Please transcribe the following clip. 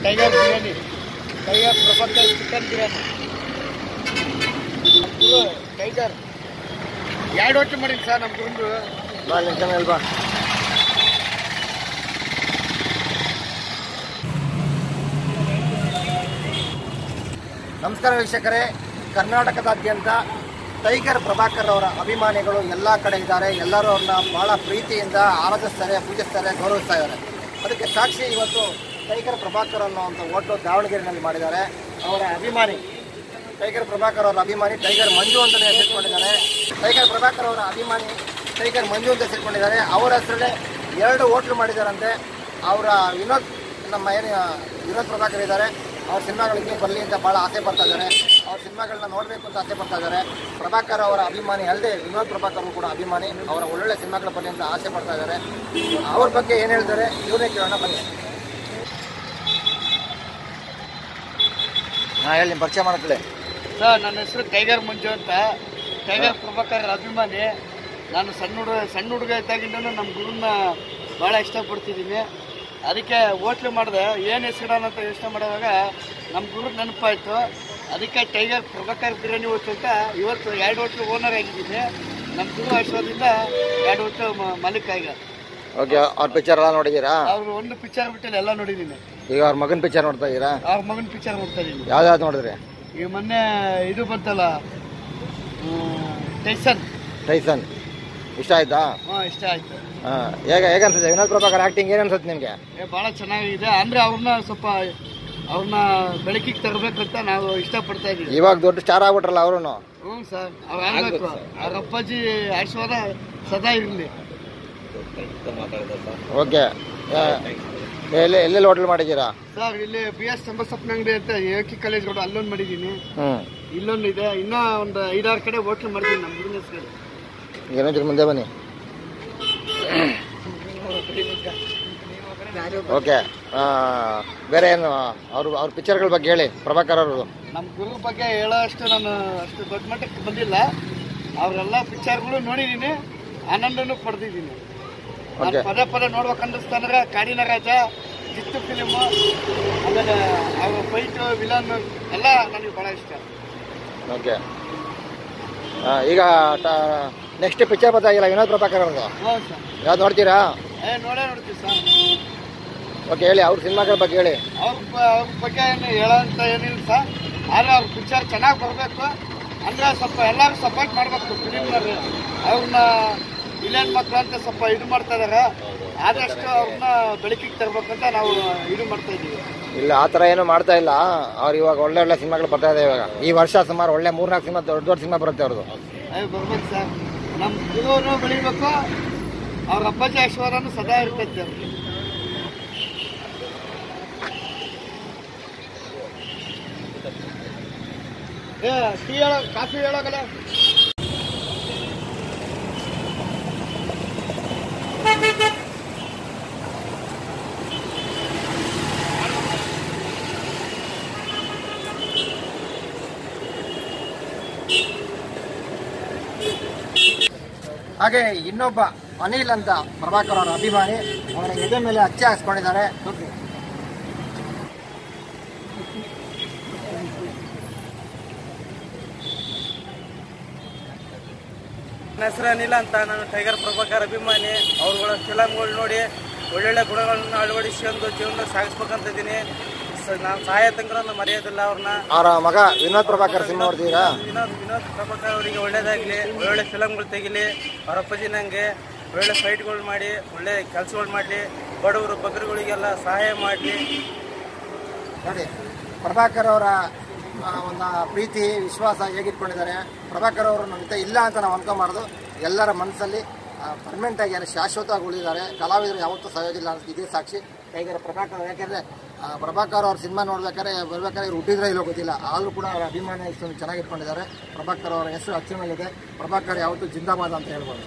Tiger biryani, tiger Prabhakar chicken biryani, tiger 2 hotel ಮಾಡೀನಿ sir. ನಮ್ಮ ಗುರುಂದು ಬಾ ಅಲ್ವಾ. ನಮಸ್ಕಾರ ವೀಕ್ಷಕರೇ, ಕರ್ನಾಟಕದಾದ್ಯಂತ ಟೈಗರ್ ಪ್ರಭಾಕರ್ ಅವರ ಅಭಿಮಾನಿಗಳು ಎಲ್ಲ ಕಡೆ ಇದ್ದಾರೆ. ಎಲ್ಲರೂ ಅವ್ರನ್ನ ಭಾಳ ಪ್ರೀತಿಯಿಂದ ಆರಾಧಿಸ್ತಾರೆ, ಪೂಜಿಸ್ತಾರೆ, ಗೌರವಿಸ್ತಾ ಇದ್ದಾರೆ. ಅದಕ್ಕೆ ಸಾಕ್ಷಿ ಇವತ್ತು ಟೈಗರ್ ಪ್ರಭಾಕರ್ ಅನ್ನೋವಂಥ ಹೋಟ್ಲು ದಾವಣಗೆರೆಯಲ್ಲಿ ಮಾಡಿದ್ದಾರೆ. ಅವರ ಅಭಿಮಾನಿ ಟೈಗರ್ ಪ್ರಭಾಕರ್ ಅವರ ಅಭಿಮಾನಿ ಟೈಗರ್ ಮಂಜು ಅಂತಲೇ ಹೆಸರಿಟ್ಕೊಂಡಿದ್ದಾರೆ. ಟೈಗರ್ ಪ್ರಭಾಕರ್ ಅವರ ಅಭಿಮಾನಿ ಟೈಗರ್ ಮಂಜು ಅಂತ ಹೆಸರಿಟ್ಕೊಂಡಿದ್ದಾರೆ. ಅವರ ಹೆಸರಲ್ಲೇ 2 ಹೋಟ್ಲು ಮಾಡಿದ್ದಾರಂತೆ. ಅವರ ನಮ್ಮ ಏನು ವಿನೋದ್ ಪ್ರಭಾಕರ್ ಇದ್ದಾರೆ, ಅವ್ರ ಸಿನಿಮಾಗಳಿಗೆ ಬರಲಿ ಅಂತ ಭಾಳ ಆಸೆ ಪಡ್ತಾ ಇದ್ದಾರೆ. ಅವ್ರ ಸಿನಿಮಾಗಳನ್ನ ನೋಡಬೇಕು ಅಂತ ಆಸೆ ಪಡ್ತಾ ಇದ್ದಾರೆ. ಪ್ರಭಾಕರ್ ಅವರ ಅಭಿಮಾನಿ ಅಲ್ಲದೆ ವಿನೋದ್ ಪ್ರಭಾಕರ್ ಕೂಡ ಅಭಿಮಾನಿ. ಅವರ ಒಳ್ಳೊಳ್ಳೆ ಸಿನಿಮಾಗಳು ಬರಲಿ ಅಂತ ಆಸೆ ಪಡ್ತಾ ಇದ್ದಾರೆ. ಅವ್ರ ಬಗ್ಗೆ ಏನು ಹೇಳ್ತಾರೆ ಇವರೇ ಕೇಳೋಣ ಬನ್ನಿ. ಹೇಳಿ, ನಿಮ್ಮ ಪರಿಚಯ ಮಾಡ್ಕೊಳ್ಳಿ ಸರ್. ನನ್ನ ಹೆಸರು ಟೈಗರ್ ಮಂಜು ಅಂತ. ಟೈಗರ್ ಪ್ರಭಾಕರ್ ಅಭಿಮಾನಿ ನಾನು. ಸಣ್ಣ ಹುಡುಗ ಇದ್ದಾಗಿಂದನೂ ನಮ್ಮ ಗುರುನ ಭಾಳ ಇಷ್ಟಪಡ್ತಿದ್ದೀನಿ. ಅದಕ್ಕೆ ಹೋಟ್ಲು ಮಾಡಿದೆ, ಏನು ಹೆಸರಿಡೋಣ ಅಂತ ಯೋಚನೆ ಮಾಡುವಾಗ ನಮ್ಮ ಗುರು ನೆನಪಾಯಿತು. ಅದಕ್ಕೆ ಟೈಗರ್ ಪ್ರಭಾಕರ್ ಬಿರಿಯಾನಿ ಹೋಟ್ಲು ಅಂತ ಇವತ್ತು 2 ಹೋಟ್ಲು ಓನರ್ ಆಗಿದ್ದೀನಿ. ನಮ್ಮ ಗುರು ಆಶೀರ್ವಾದದಿಂದ 2 ಹೋಟ್ಲು ಮಾಲೀಕ ಈಗ. ಓಕೆ, ಅವ್ರ ಪಿಕ್ಚರ್ ಎಲ್ಲ ನೋಡಿದ್ದೀರಾ? ಅವ್ರು ಒಂದು ಪಿಕ್ಚರ್ ಬಿಟ್ಟಲ್ಲಿ ಎಲ್ಲ ನೋಡಿದ್ದೀನಿ. ಈಗ ಅವ್ರ ಮಗನ ಪಿಕ್ಚರ್ ನೋಡ್ತಾ ಇದ್ದೀರಾ? ಅವ್ರ ಮಗನ ಪಿಕ್ಚರ್ ನೋಡ್ತಾ ಇದ್ದೀನಿ. ಯಾವ್ದಾವ್ದು ನೋಡಿದ್ರಿ? ಈಗ ಮೊನ್ನೆ ಇದು ಬಂತಲ್ಲ, ಟೈಸನ್. ಇಷ್ಟ ಆಯ್ತಾ? ಹಾಂ, ಇಷ್ಟ ಆಯ್ತು. ಹಾಂ, ಹೇಗೆ ಅನ್ಸುತ್ತೆ ವಿನೋದ್ ಪ್ರಭಾಕರ್ ಆಕ್ಟಿಂಗ್? ಏನು ಅನ್ಸುತ್ತೆ ನಿಮಗೆ? ಭಾಳ ಚೆನ್ನಾಗಿದೆ. ಅಂದರೆ ಅವ್ರನ್ನ ಬೆಳಕಿಗೆ ತರಬೇಕಂತ ನಾವು ಇಷ್ಟಪಡ್ತಾ ಇದ್ದೀವಿ. ಇವಾಗ ದೊಡ್ಡ ಸ್ಟಾರ್ ಆಗ್ಬಿಟ್ರಲ್ಲ ಅವರು. ಹ್ಞೂ ಸರ್, ಅವ್ರು ಆಗಬೇಕು. ಅವ್ರ ಅಪ್ಪಾಜಿ ಆಶೀರ್ವಾದ ಸದಾ ಇರಲಿ. ಓಕೆ, ಎಲ್ಲೆಲ್ಲಿ ಹೋಟೆಲ್ ಮಾಡಿದ್ದೀರಾ ಸರ್? ಇಲ್ಲಿ BS ಚಂಬಸಪ್ಪನ ಅಂಗಡಿ ಅಂತ ಏಕಿ ಕಾಲೇಜ್ ರೋಡ್, ಅಲ್ಲೊಂದು ಮಾಡಿದ್ದೀನಿ. ಇಲ್ಲೊಂದು ಇದೆ. ಇನ್ನೂ ಒಂದು 5-6 ಕಡೆ ಹೋಟ್ಲು ಮಾಡಿದ್ದೀನಿ ನಮ್ಮ ಬಿಸ್ನೆಸ್ ಕಡೆ. ಏನೋ ಮುಂದೆ ಬನ್ನಿ. ಓಕೆ, ಬೇರೆ ಏನು ಅವ್ರ ಪಿಕ್ಚರ್ಗಳ ಬಗ್ಗೆ ಹೇಳಿ ಪ್ರಭಾಕರ್ ಅವರು. ನಮ್ಮ ಗುರು ಬಗ್ಗೆ ಹೇಳೋ ನಾನು ಅಷ್ಟು ದೊಡ್ಡ ಮಟ್ಟಕ್ಕೆ ಬಂದಿಲ್ಲ. ಅವರೆಲ್ಲ ಪಿಕ್ಚರ್ಗಳು ನೋಡಿದ್ದೀನಿ, ಆನಂದನೂ ಪಡೆದಿದ್ದೀನಿ. ಪದೇ ನೋಡ್ಬೇಕಂದ್ರೆ ಕಾಡಿನ ರಾಜ, ಜಿತ್ತು ಫಿಲಿಮು, ಆಮೇಲೆ ಅವ್ರ ಫೈಟು, ವಿಲನ್ ಎಲ್ಲ ನನಗೆ ಭಾಳ ಇಷ್ಟ. ಓಕೆ, ಈಗ ನೆಕ್ಸ್ಟ್ ಪಿಕ್ಚರ್ ಬರ್ತಾಗಿಲ್ಲ ವಿನೋದ್ ಪ್ರಭಾಕರ್ ಅವ್ರದ್ದು? ಹ್ಞೂ ಸರ್. ಯಾವ್ದು ನೋಡ್ತೀರಾ? ನೋಡ್ತೀವಿ ಸರ್. ಓಕೆ, ಹೇಳಿ ಅವ್ರ ಸಿನಿಮಾಗಳ ಬಗ್ಗೆ ಹೇಳಿ. ಅವ್ರ ಬಗ್ಗೆ ಏನು ಹೇಳೋಂತ ಏನಿಲ್ಲ ಸರ್. ಆದರೆ ಅವ್ರ ಪಿಕ್ಚರ್ ಚೆನ್ನಾಗಿ ಬರಬೇಕು ಅಂದರೆ ಸ್ವಲ್ಪ ಎಲ್ಲರೂ ಸಪೋರ್ಟ್ ಮಾಡಬೇಕು ಫಿಲಿಮ್ನವ್ರು. ಅವ್ರನ್ನ ವಿಲನ್ ಮಕ್ಕಳು ಅಂತ ಸ್ವಲ್ಪ ಇದು ಮಾಡ್ತಾ ಇದಾರೆ. ಆದಷ್ಟು ಅವ್ರನ್ನ ಬೆಳಕಿಗೆ ತರಬೇಕಂತ ನಾವು ಇದು ಮಾಡ್ತಾ ಇದ್ದೀವಿ. ಇಲ್ಲ, ಆ ಥರ ಏನು ಮಾಡ್ತಾ ಇಲ್ಲ. ಅವ್ರು ಇವಾಗ ಒಳ್ಳೆ ಸಿನಿಮಾಗಳು ಬರ್ತಾ ಇದೆ. ಇವಾಗ ಈ ವರ್ಷ ಸುಮಾರು ಒಳ್ಳೆ 3-4 ಸಿನಿಮಾ ದೊಡ್ಡ ಸಿನಿಮಾ ಬರುತ್ತೆ ಅವ್ರದ್ದು. ಬರ್ಬೇಕು ಸರ್. ನಮ್ಮ ಗುರುವನ್ನು ಬೆಳಿಬೇಕು, ಅವ್ರ ಅಪ್ಪಾಜಿ ಆಶೀರ್ವಾದನೂ ಸದಾ ಇರ್ತೈತೆ. ಟೀ ಹೇಳೋ, ಕಾಫಿ ಹೇಳೋಗಲ್ಲ. ಹಾಗೆ ಇನ್ನೊಬ್ಬ ಅನಿಲ್ ಅಂತ ಪ್ರಭಾಕರ್ ಅವರ ಅಭಿಮಾನಿ, ಅವರ ಎದೆ ಮೇಲೆ ಅಚ್ಚೆ ಹಾಕ್ಸ್ಕೊಂಡಿದ್ದಾರೆ. ನನ್ನ ಹೆಸರು ಅನಿಲ್ ಅಂತ. ನಾನು ಟೈಗರ್ ಪ್ರಭಾಕರ್ ಅಭಿಮಾನಿ. ಅವ್ರುಗಳ ಫಿಲಮ್ಗಳು ನೋಡಿ ಒಳ್ಳೊಳ್ಳೆ ಗುಣಗಳನ್ನ ಅಳವಡಿಸ್ಕೊಂಡು ಜೀವನ ಸಾಗಿಸ್ಬೇಕಂತ ಇದ್ದೀನಿ. ನಾನು ಸಹಾಯ ತಂಗ್ರನ್ನ ಮರೆಯೋದಿಲ್ಲ ಅವ್ರನ್ನ. ಅವರ ಮಗ ವಿನೋದ್ ಪ್ರಭಾಕರ್ ಸಿನಿಮಾ ನೋಡ್ತೀರಾ? ವಿನೋದ್ ಪ್ರಭಾಕರ್ ಅವರಿಗೆ ಒಳ್ಳೇದಾಗಲಿ, ಒಳ್ಳೊಳ್ಳೆ ಫಿಲಮ್ಗಳು ತೆಗಿಲಿ. ಅವ್ರ ಅಪ್ಪಾಜಿ ನಂಗೆ ಒಳ್ಳೆ ಫೈಟ್ಗಳು ಮಾಡಿ, ಒಳ್ಳೆ ಕೆಲಸಗಳು ಮಾಡಲಿ, ಬಡವರು ಬಗ್ಗರುಗಳಿಗೆಲ್ಲ ಸಹಾಯ ಮಾಡಲಿ. ನೋಡಿ, ಪ್ರಭಾಕರ್ ಅವರ ಒಂದು ಪ್ರೀತಿ ವಿಶ್ವಾಸ ಹೇಗಿಟ್ಕೊಂಡಿದ್ದಾರೆ. ಪ್ರಭಾಕರ್ ಅವರು ನಮ್ಮ ಜೊತೆ ಇಲ್ಲ ಅಂತ ನಾವು ಅನ್ಕೊಂಬಾರ್ದು. ಎಲ್ಲರ ಮನಸ್ಸಲ್ಲಿ ಪರ್ಮನೆಂಟಾಗಿ ಶಾಶ್ವತವಾಗಿ ಉಳಿದಿದ್ದಾರೆ. ಕಲಾವಿದರು ಯಾವತ್ತೂ ಸಾಯೋದಿಲ್ಲ ಅಂತ ಇದೇ ಸಾಕ್ಷಿ ಟೈಗರ್ ಪ್ರಭಾಕರ್. ಯಾಕೆಂದರೆ ಪ್ರಭಾಕರ್ ಅವ್ರ ಸಿನಿಮಾ ನೋಡ್ಬೇಕಾದ್ರೆ ಬರ್ಬೇಕಾದ್ರೆ ಇವ್ರು ಹುಟ್ಟಿದ್ರೆ ಇಲ್ಲೋ ಗೊತ್ತಿಲ್ಲ, ಆದರೂ ಕೂಡ ಅವರ ಅಭಿಮಾನ ಇಷ್ಟೊಂದು ಚೆನ್ನಾಗಿಟ್ಕೊಂಡಿದ್ದಾರೆ. ಪ್ರಭಾಕರ್ ಅವರ ಹೆಸರು ಅಚ್ಚುಮೇಲಿದೆ. ಪ್ರಭಾಕರ್ ಯಾವತ್ತೂ ಜಿಂದಾಬಾದ್ ಅಂತ ಹೇಳ್ಬೋದು.